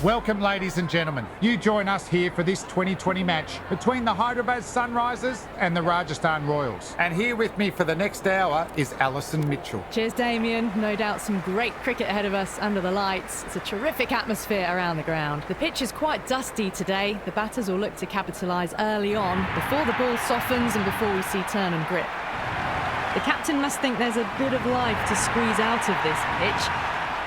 Welcome, ladies and gentlemen. You join us here for this 2020 match between the Hyderabad Sunrisers and the Rajasthan Royals. And here with me for the next hour is Alison Mitchell. Cheers, Damien. No doubt some great cricket ahead of us under the lights. It's a terrific atmosphere around the ground. The pitch is quite dusty today. The batters will look to capitalise early on before the ball softens and before we see turn and grip. The captain must think there's a bit of life to squeeze out of this pitch,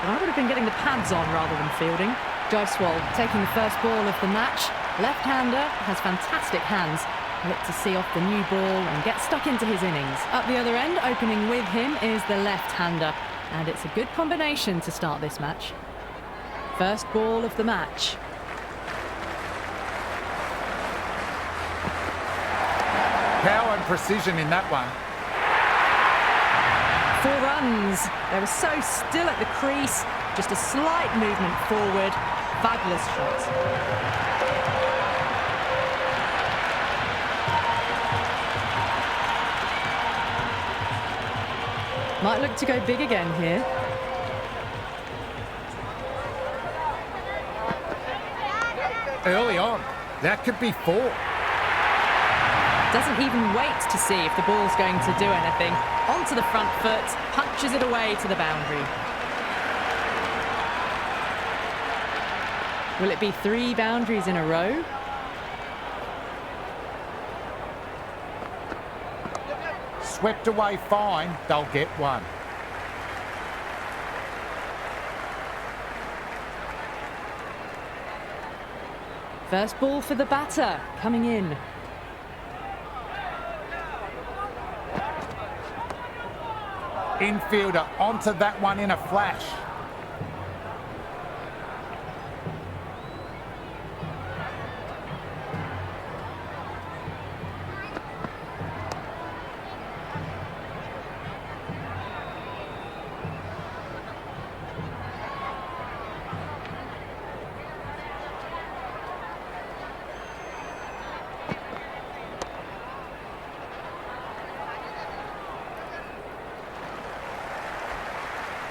but I would have been getting the pads on rather than fielding. Jaiswal taking the first ball of the match. Left-hander, has fantastic hands. Look to see off the new ball and get stuck into his innings. Up the other end, opening with him, is the left-hander. And it's a good combination to start this match. First ball of the match. Power and precision in that one. 4 runs. They were so still at the crease. Just a slight movement forward. Fabulous shot. Might look to go big again here. Early on, that could be 4. Doesn't even wait to see if the ball's going to do anything. Onto the front foot, punches it away to the boundary. Will it be 3 boundaries in a row? Swept away fine, they'll get 1. First ball for the batter, coming in. Infielder onto that one in a flash.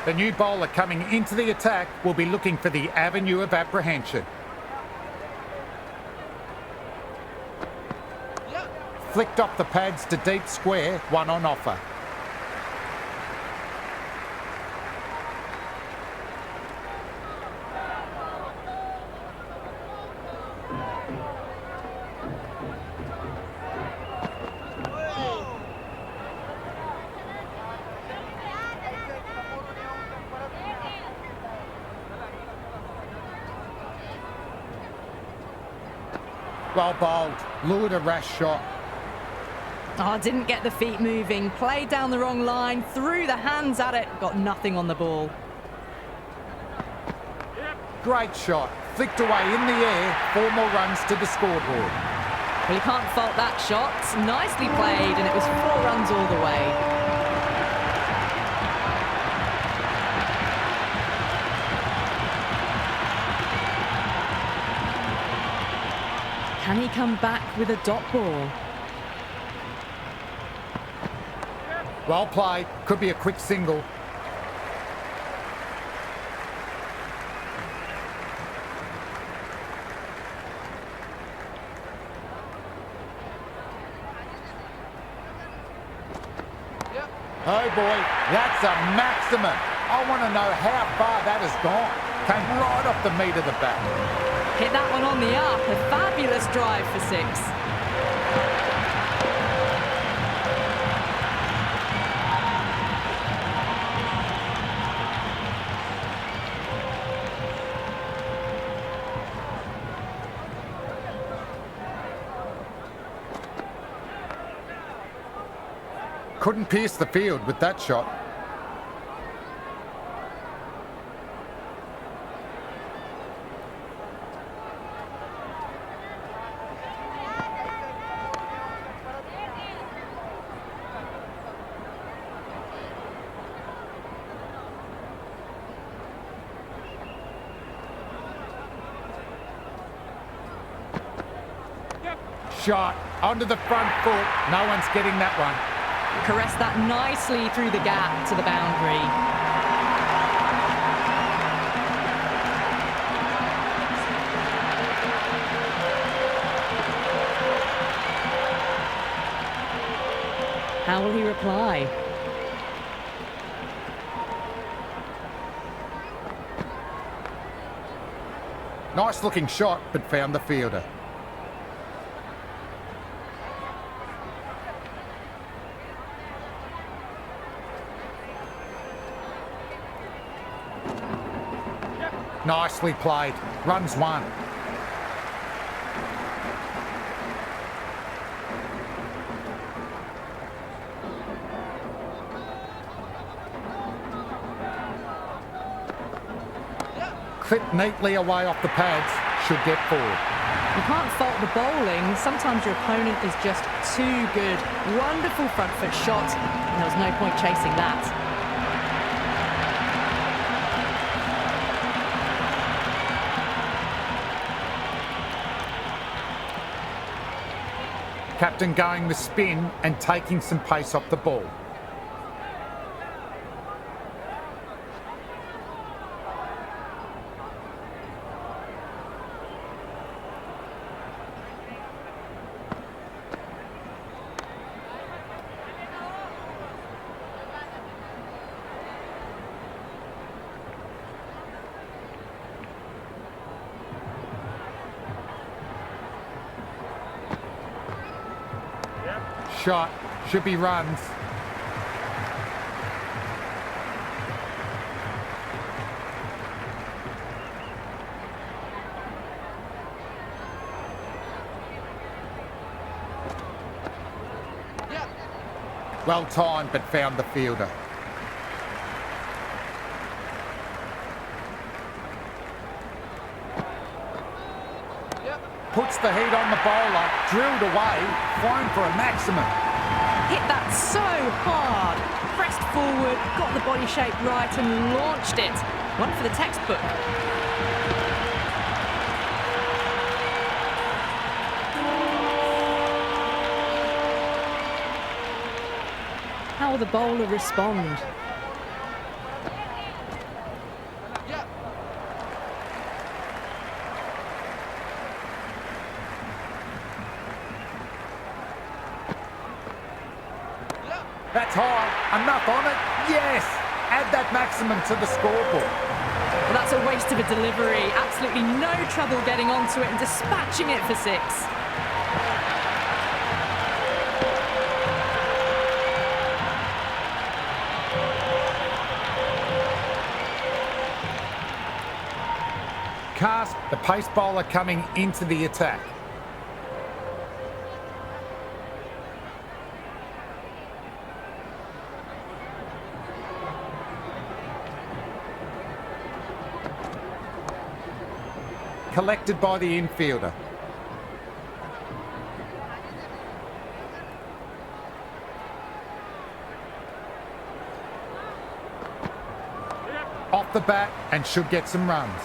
The new bowler coming into the attack will be looking for the avenue of apprehension. Flicked off the pads to deep square, 1 on offer. Well bowled, lured a rash shot. Oh, didn't get the feet moving, played down the wrong line, threw the hands at it, got nothing on the ball. Great shot, flicked away in the air, 4 more runs to the scoreboard. Well, you can't fault that shot, nicely played, and it was 4 runs all the way. Can he come back with a dot ball? Well played, could be a quick single. Oh boy, that's a maximum. I want to know how far that has gone. Came right off the meat of the bat. Hit that one on the up, a fabulous drive for 6. Couldn't pierce the field with that shot. Shot onto the front foot. No one's getting that one. Caressed that nicely through the gap to the boundary. How will he reply? Nice looking shot, but found the fielder. Nicely played. Runs one. Clipped neatly away off the pads. Should get forward. You can't fault the bowling. Sometimes your opponent is just too good. Wonderful front foot shot. And there was no point chasing that. Captain going the spin and taking some pace off the ball. Shot. Should be runs. Well timed, but found the fielder. Puts the heat on the bowler, drilled away, flown for a maximum. Hit that so hard. Pressed forward, got the body shape right and launched it. One for the textbook. How will the bowler respond? That's high. Enough on it. Yes. Add that maximum to the scoreboard. Well, that's a waste of a delivery. Absolutely no trouble getting onto it and dispatching it for six. Cast, the pace bowler coming into the attack. Collected by the infielder. Off the bat and should get some runs.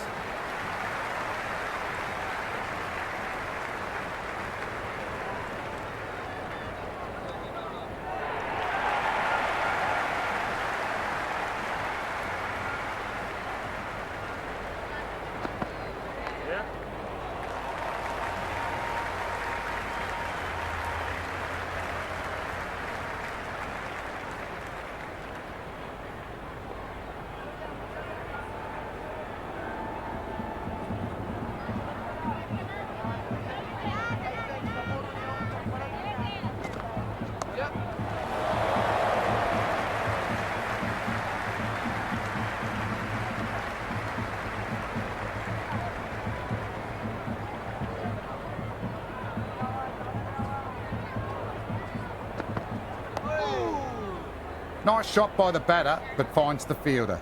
Nice shot by the batter, but finds the fielder.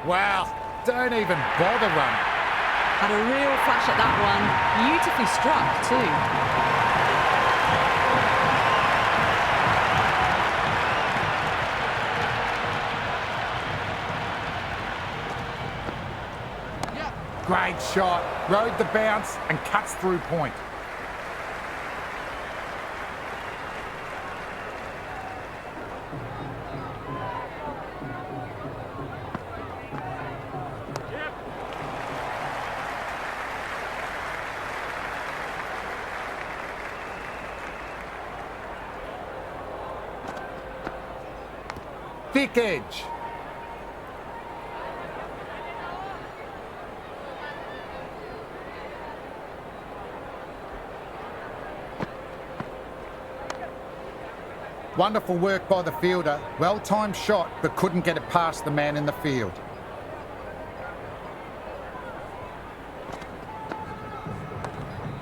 Wow, don't even bother running. Had a real flash at that one. Beautifully struck too. Great shot, rode the bounce and cuts through point. thick edge. Wonderful work by the fielder. Well-timed shot, but couldn't get it past the man in the field.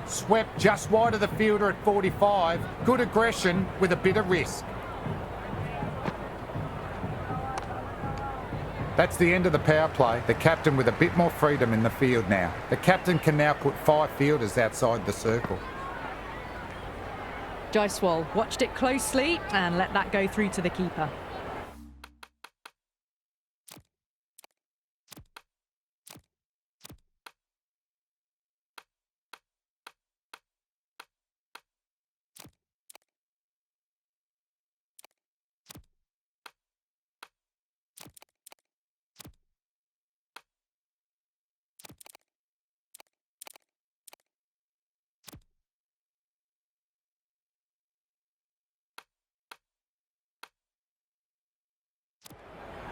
Swept just wide of the fielder at 45. Good aggression with a bit of risk. That's the end of the power play. The captain with a bit more freedom in the field now. The captain can now put 5 fielders outside the circle. Jaiswal watched it closely and let that go through to the keeper.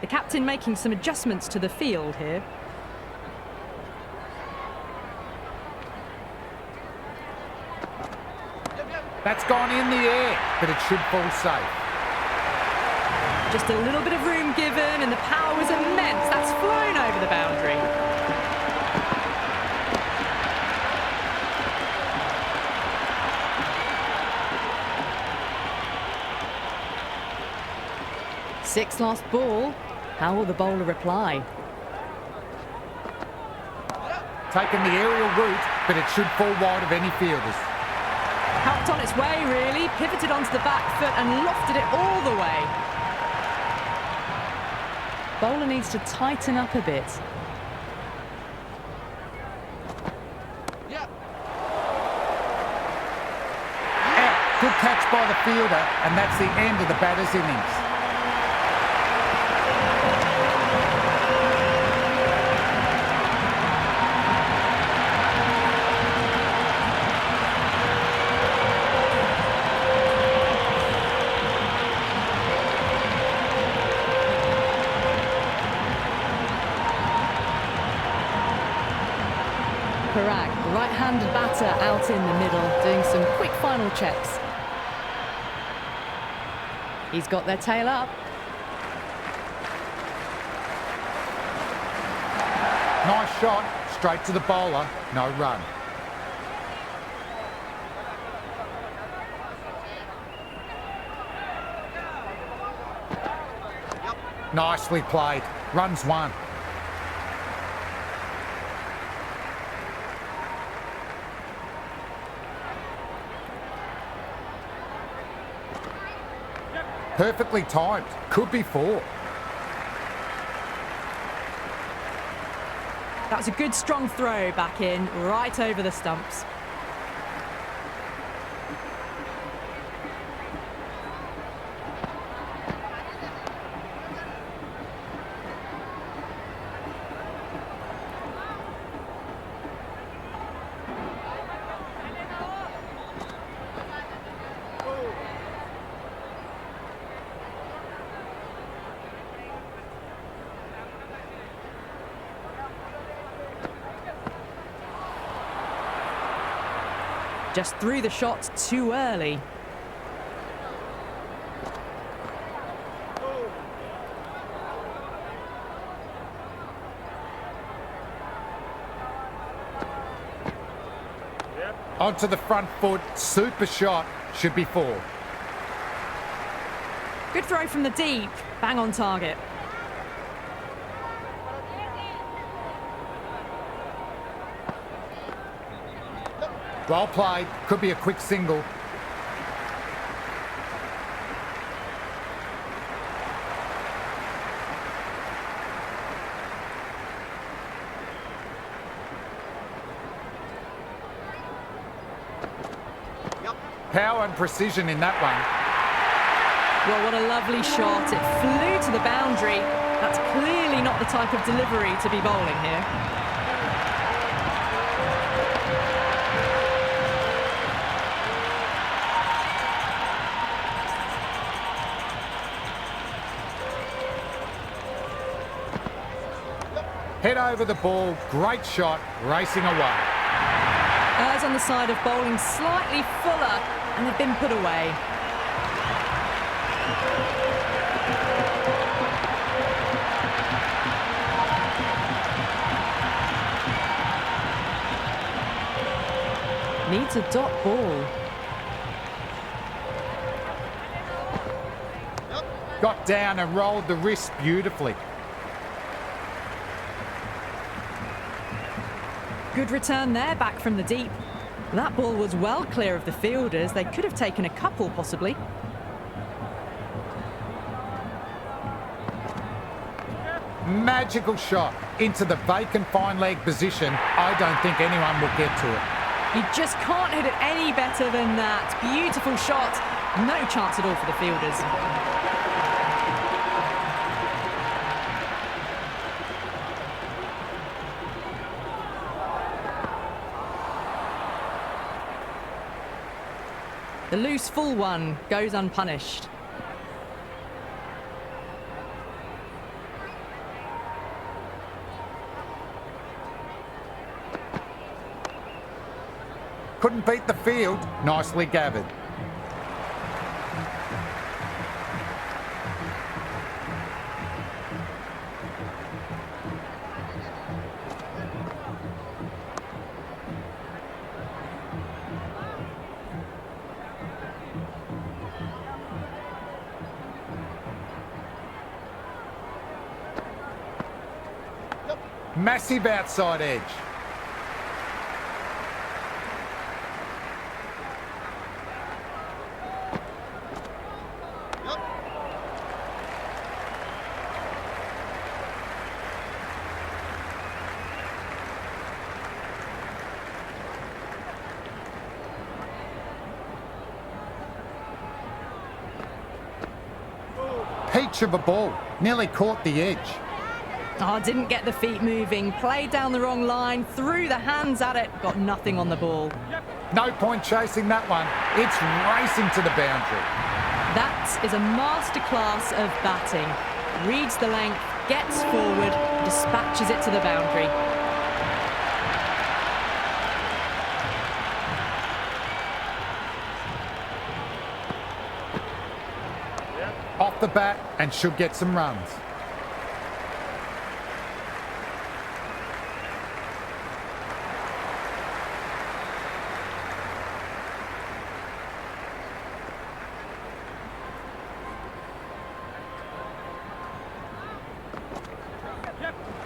The captain making some adjustments to the field here. That's gone in the air, but it should fall safe. Just a little bit of room given and the power was immense. That's flown over the boundary. Sixth last ball. How will the bowler reply? Taken the aerial route, but it should fall wide of any fielders. Helped on its way, really. Pivoted onto the back foot and lofted it all the way. Bowler needs to tighten up a bit. Out. Good catch by the fielder, and that's the end of the batter's innings. Parag, right-handed batter out in the middle, doing some quick final checks. He's got their tail up. Nice shot, straight to the bowler, no run. Nicely played, runs 1. Perfectly timed. Could be 4. That was a good strong throw back in, right over the stumps. Just threw the shot too early. Onto the front foot, super shot, should be 4. Good throw from the deep, bang on target. Well played, could be a quick single. Power and precision in that one. Well, what a lovely shot. It flew to the boundary. That's clearly not the type of delivery to be bowling here. Head over the ball, great shot, racing away. Errs on the side of bowling slightly fuller, and they've been put away. Needs a dot ball. Got down and rolled the wrist beautifully. Good return there, back from the deep. That ball was well clear of the fielders. They could have taken a couple, possibly. Magical shot into the vacant fine leg position. I don't think anyone will get to it. You just can't hit it any better than that. Beautiful shot. No chance at all for the fielders. The loose full one goes unpunished. Couldn't beat the field. Nicely gathered. Massive outside edge. Peach of a ball. Nearly caught the edge. Oh, didn't get the feet moving. Played down the wrong line. Threw the hands at it. Got nothing on the ball. No point chasing that one. It's racing to the boundary. That is a masterclass of batting. Reads the length, gets forward, dispatches it to the boundary. Off the bat and should get some runs.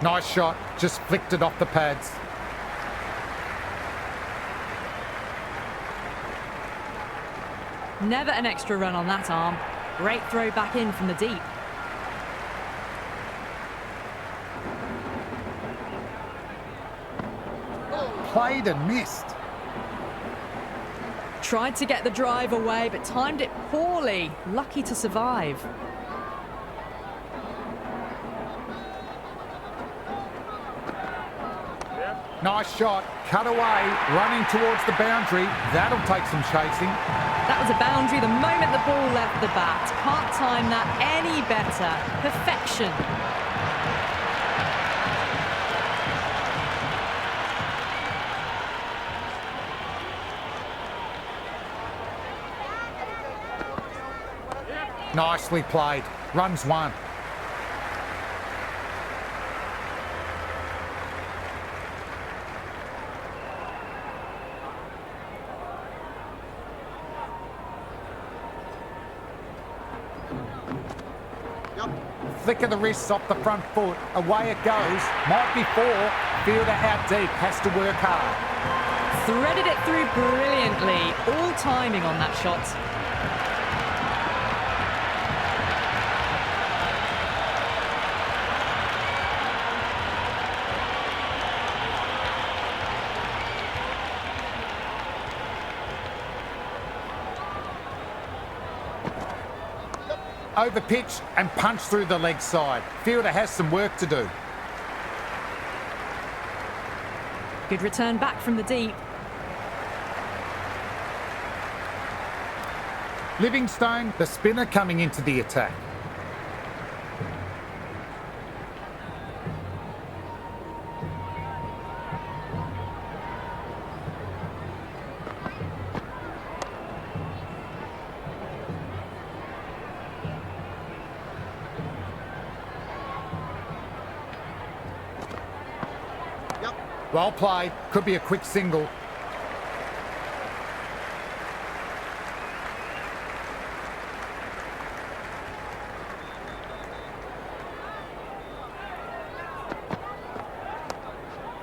Nice shot, just flicked it off the pads. Never an extra run on that arm. Great throw back in from the deep. Played and missed. Tried to get the drive away, but timed it poorly. Lucky to survive. Nice shot, cut away, running towards the boundary. That'll take some chasing. That was a boundary the moment the ball left the bat. Can't time that any better. Perfection. Nicely played. Runs one. Flick of the wrists off the front foot. Away it goes. Might be four. Fielder out deep. Has to work hard. Threaded it through brilliantly. All timing on that shot. Over pitch and punch through the leg side. Fielder has some work to do. Good return back from the deep. Livingstone, the spinner, coming into the attack. Well played. Could be a quick single.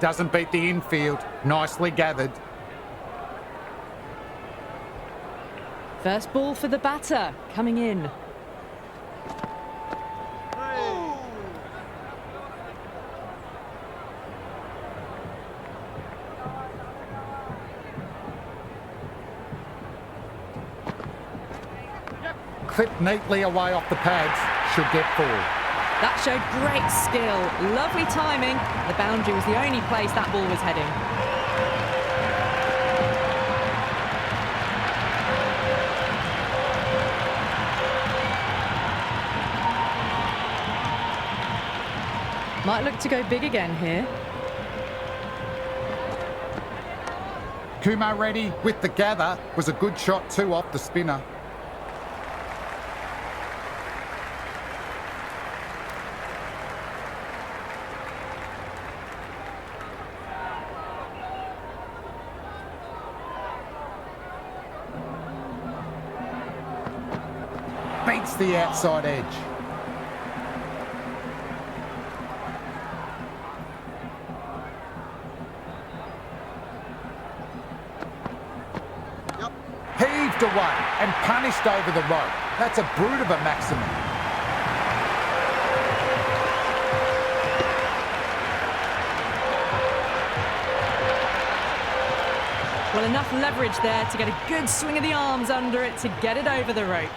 Doesn't beat the infield. Nicely gathered. First ball for the batter, coming in. Clipped neatly away off the pads. Should get 4. That showed great skill, lovely timing. The boundary was the only place that ball was heading. Might look to go big again here. Kumar ready with the gather. Was a good shot too off the spinner. Beats the outside edge. Heaved away and punished over the rope. That's a brute of a maximum. Well, enough leverage there to get a good swing of the arms under it to get it over the rope.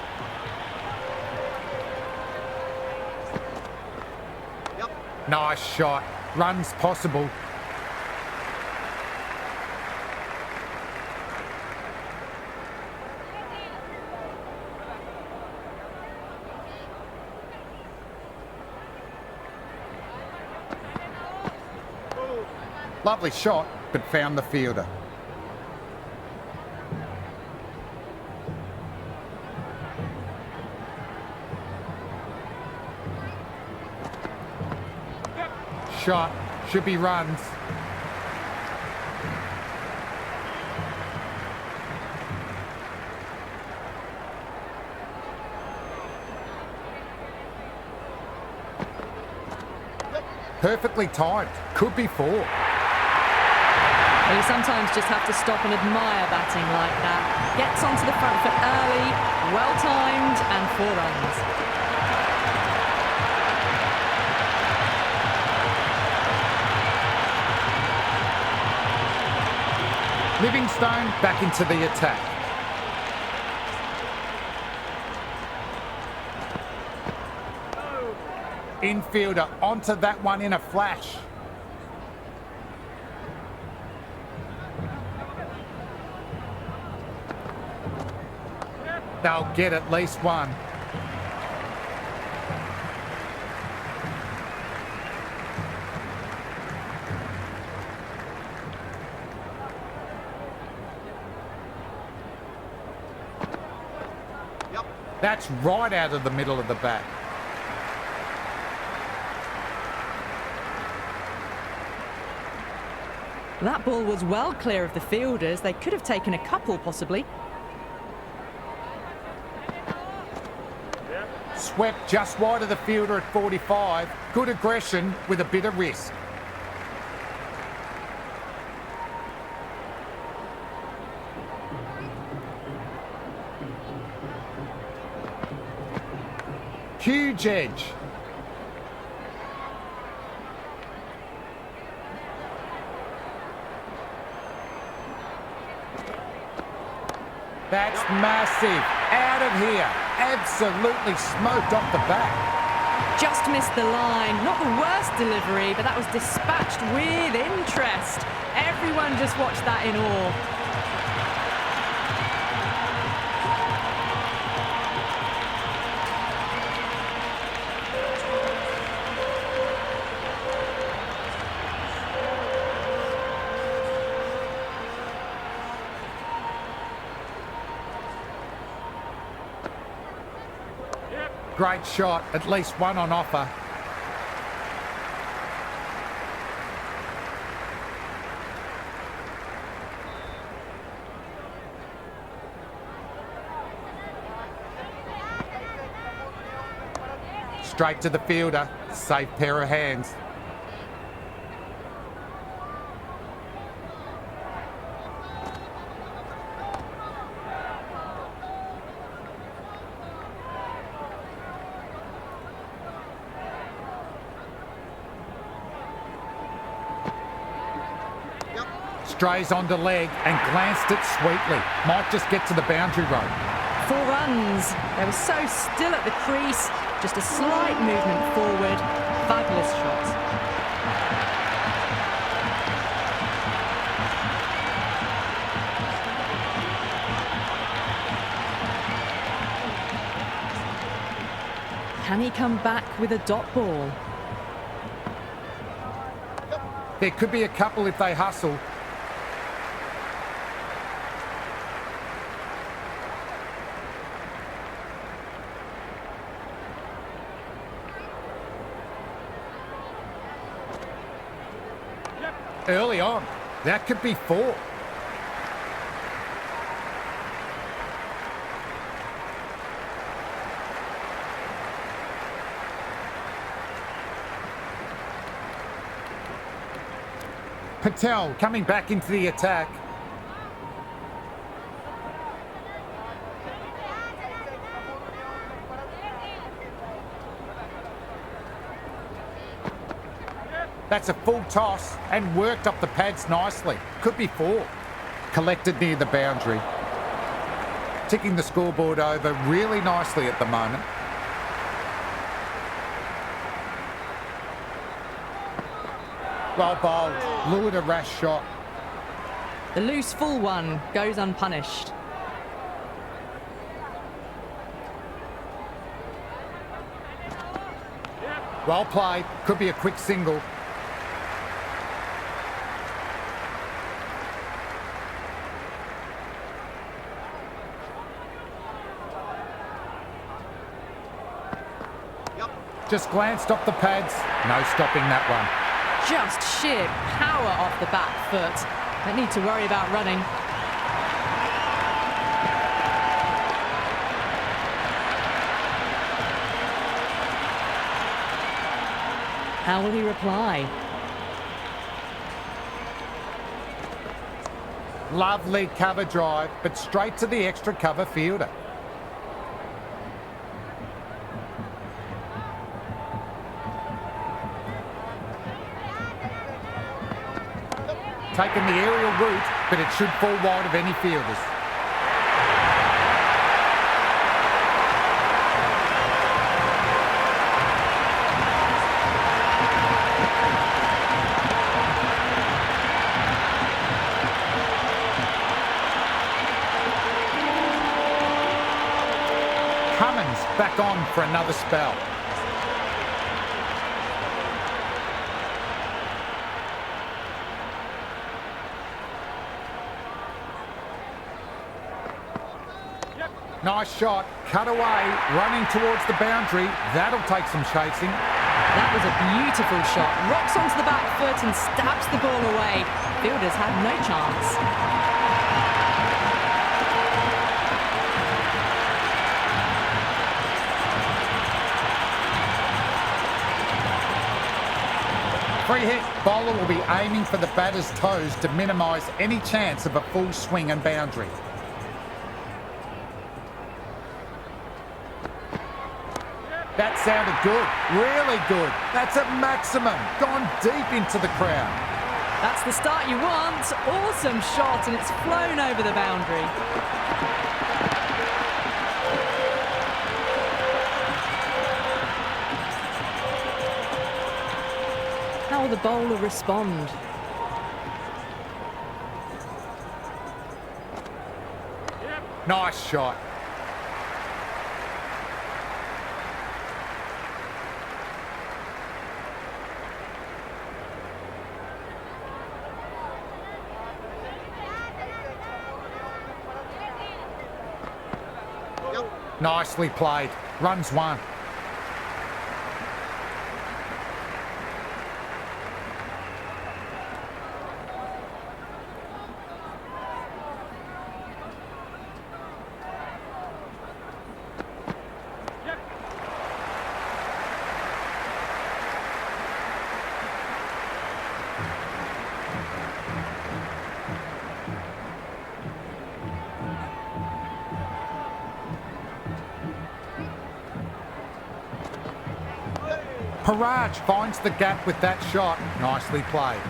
Nice shot. Runs possible. Lovely shot, but found the fielder. Shot. Should be runs. Perfectly timed. Could be 4. Well, you sometimes just have to stop and admire batting like that. Gets onto the front foot early, well timed, and 4 runs. Livingstone back into the attack. Infielder onto that one in a flash. They'll get at least 1. That's right out of the middle of the bat. That ball was well clear of the fielders. They could have taken a couple, possibly. Swept just wide of the fielder at 45. Good aggression with a bit of risk. Huge edge. That's massive. Out of here. Absolutely smoked off the bat. Just missed the line. Not the worst delivery, but that was dispatched with interest. Everyone just watched that in awe. Great shot, at least 1 on offer. Straight to the fielder. Safe pair of hands. Strays onto leg and glanced it sweetly. Might just get to the boundary rope. 4 runs. They were so still at the crease. Just a slight movement forward. Fabulous shot. Can he come back with a dot ball? There could be a couple if they hustle. Early on, that could be 4. Patel coming back into the attack. That's a full toss and worked up the pads nicely. Could be 4. Collected near the boundary. Ticking the scoreboard over really nicely at the moment. Well bowled. Lured a rash shot. The loose full one goes unpunished. Well played. Could be a quick single. Just glanced off the pads. No stopping that one. Just sheer power off the back foot. Don't need to worry about running. How will he reply? Lovely cover drive, but straight to the extra cover fielder. Taken the aerial route, but it should fall wide of any fielders. Cummins back on for another spell. Nice shot, cut away, running towards the boundary. That'll take some chasing. That was a beautiful shot. Rocks onto the back foot and stabs the ball away. Fielders had no chance. Free hit, bowler will be aiming for the batter's toes to minimise any chance of a full swing and boundary. That sounded good, really good. That's at maximum, gone deep into the crowd. That's the start you want. Awesome shot, and it's flown over the boundary. How will the bowler respond? Nice shot. Nicely played. Runs 1. Haraj finds the gap with that shot. Nicely played.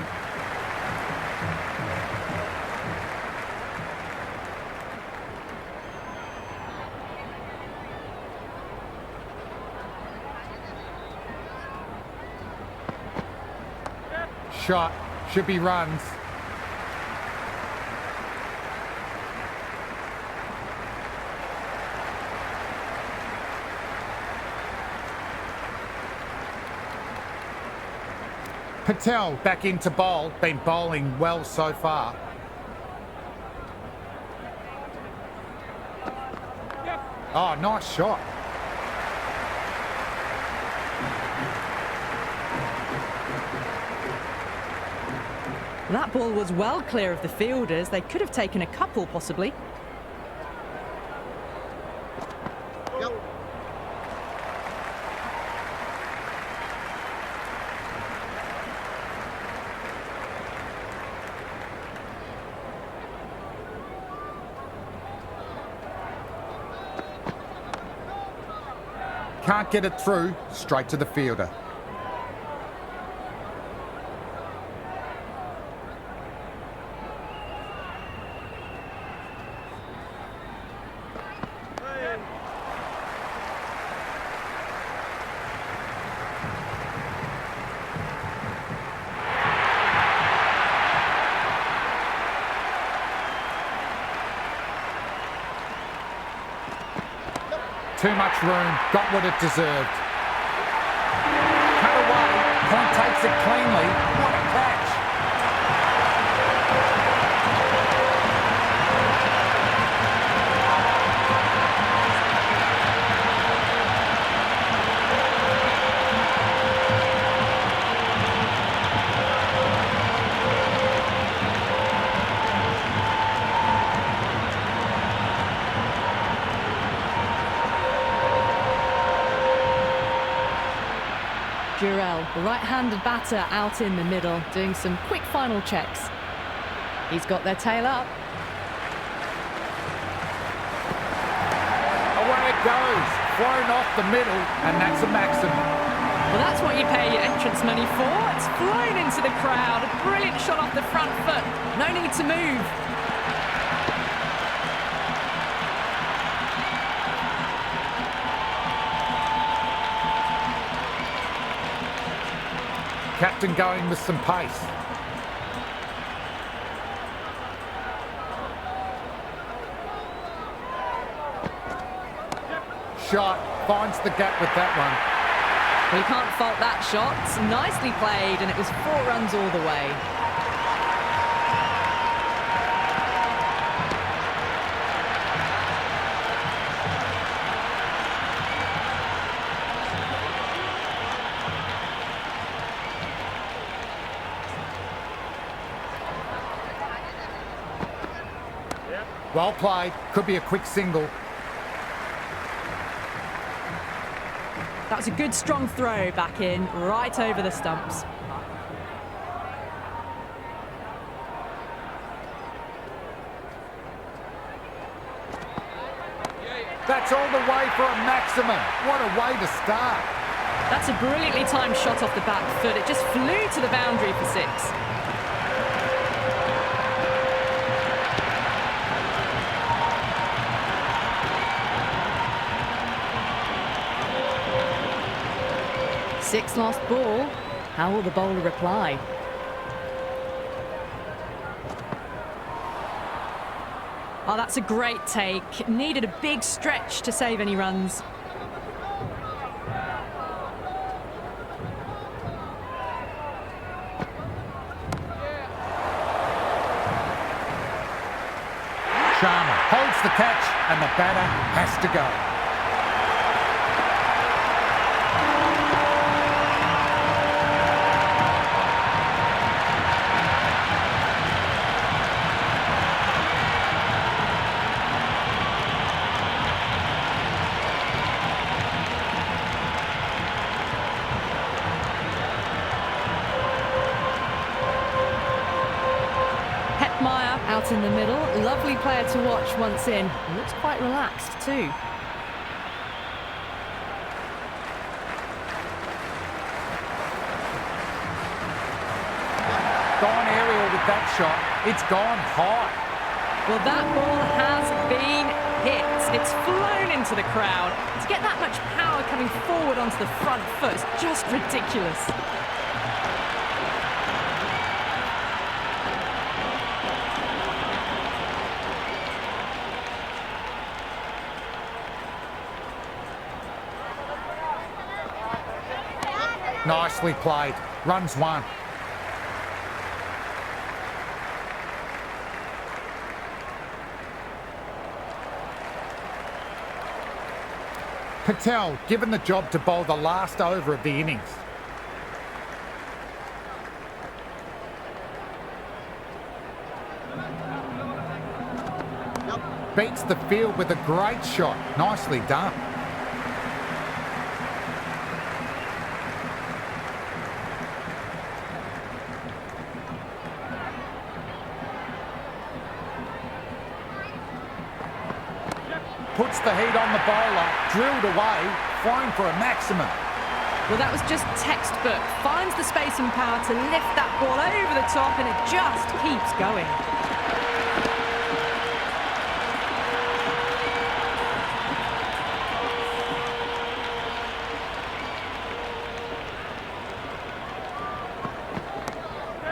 Shot. Should be runs. Patel back into bowl. Been bowling well so far. Oh, nice shot. That ball was well clear of the fielders. They could have taken a couple, possibly. Can't get it through. Straight to the fielder. Too much room, got what it deserved. Cut away, Point takes it cleanly. What a catch. Durrell, the right-handed batter, out in the middle, doing some quick final checks. He's got their tail up. Away it goes, flown off the middle, and that's a maximum. Well, that's what you pay your entrance money for. It's flown into the crowd. A brilliant shot off the front foot. No need to move. Captain going with some pace. Shot, finds the gap with that one. Well, you can't fault that shot. Nicely played, and it was 4 runs all the way. Well played, could be a quick single. That was a good strong throw back in, right over the stumps. That's all the way for a maximum. What a way to start. That's a brilliantly timed shot off the back foot. It just flew to the boundary for 6. Six lost ball. How will the bowler reply? Oh, that's a great take. Needed a big stretch to save any runs. Sharma holds the catch and the batter has to go. Out in the middle, lovely player to watch once in. Looks quite relaxed too. Gone aerial with that shot. It's gone high. Well, that ball has been hit. It's flown into the crowd. To get that much power coming forward onto the front foot is just ridiculous. Nicely played. Runs one. Patel given the job to bowl the last over of the innings. Beats the field with a great shot. Nicely done. Puts the heat on the bowler, drilled away, flying for a maximum. Well, that was just textbook. Finds the space and power to lift that ball over the top, and it just keeps going.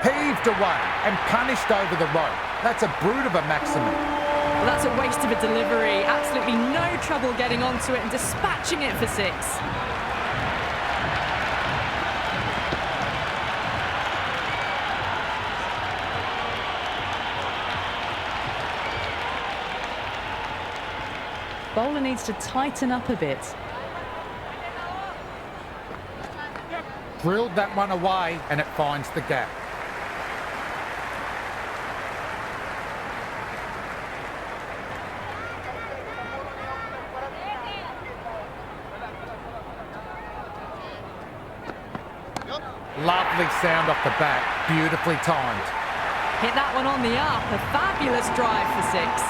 Heaved away and punished over the rope. That's a brute of a maximum. Well, that's a waste of a delivery. Absolutely no trouble getting onto it and dispatching it for six. Bowler needs to tighten up a bit. Drilled that one away and it finds the gap. Lovely sound off the bat, beautifully timed. Hit that one on the up, a fabulous drive for six.